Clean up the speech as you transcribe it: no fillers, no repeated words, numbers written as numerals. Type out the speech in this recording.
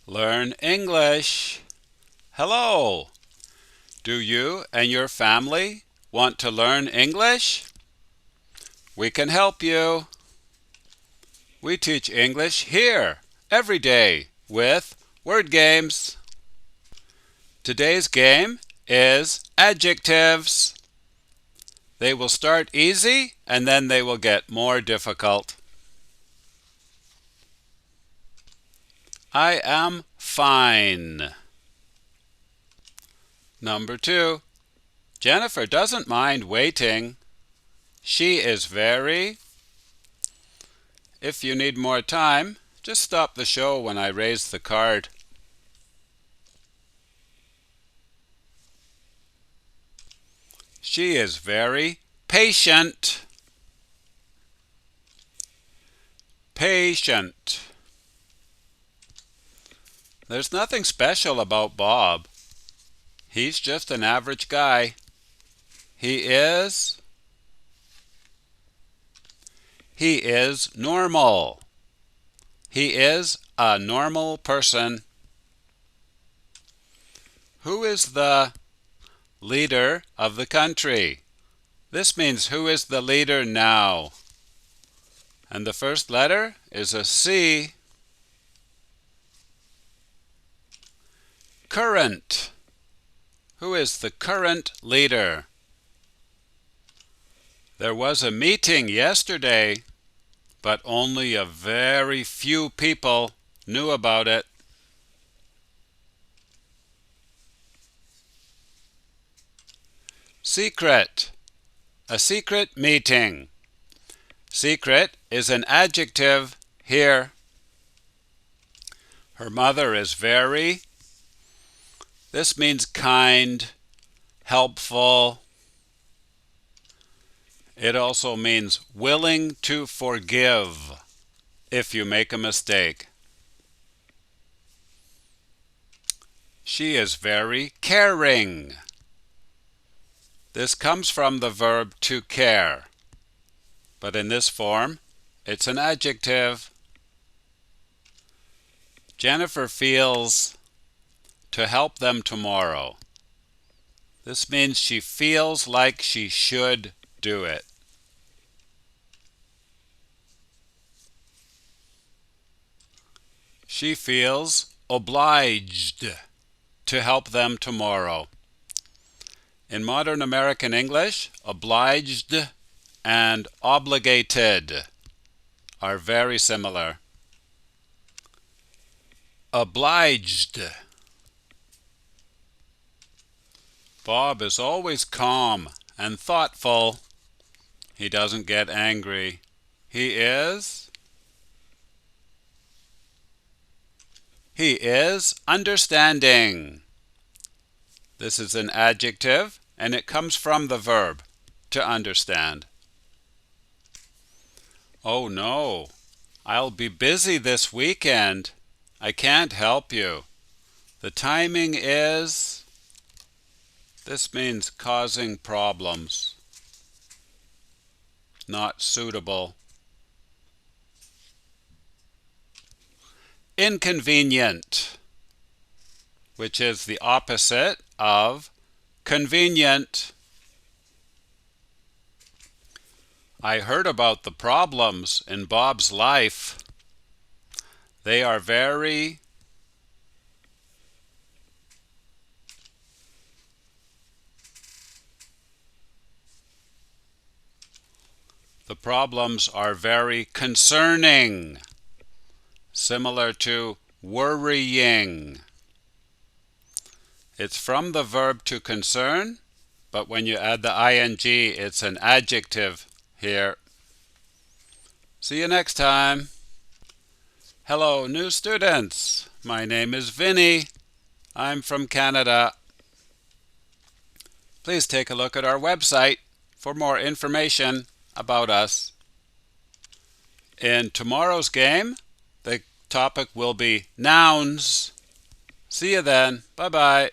Learn English. Hello! Do you and your family want to learn English? We can help you. We teach English here every day with word games. Today's game is adjectives. They will start easy and then they will get more difficult. I am fine. Number 2. Jennifer doesn't mind waiting. She is very. If you need more time, just stop the show when I raise the card. She is very patient. Patient. There's nothing special about Bob. He's just an average guy. He is normal. He is a normal person. Who is the leader of the country? This means who is the leader now? And the first letter is a C. Current. Who is the current leader? There was a meeting yesterday, but only a very few people knew about it. Secret. A secret meeting. Secret is an adjective here. Her mother is very. This means kind, helpful. It also means willing to forgive if you make a mistake. She is very caring. This comes from the verb to care, but in this form, it's an adjective. Jennifer feels to help them tomorrow. This means she feels like she should do it. She feels obliged to help them tomorrow. In modern American English, obliged and obligated are very similar. Obliged. Bob is always calm and thoughtful. He doesn't get angry. He is understanding. This is an adjective, and it comes from the verb to understand. Oh no, I'll be busy this weekend. I can't help you. The timing is. This means causing problems. Not suitable. Inconvenient, which is the opposite of convenient. I heard about the problems in Bob's life. They are very. The problems are very concerning, similar to worrying. It's from the verb to concern, but when you add the ing, it's an adjective here. See you next time. Hello, new students. My name is Vinny. I'm from Canada. Please take a look at our website for more information about us. In tomorrow's game, the topic will be nouns. See you then. Bye-bye.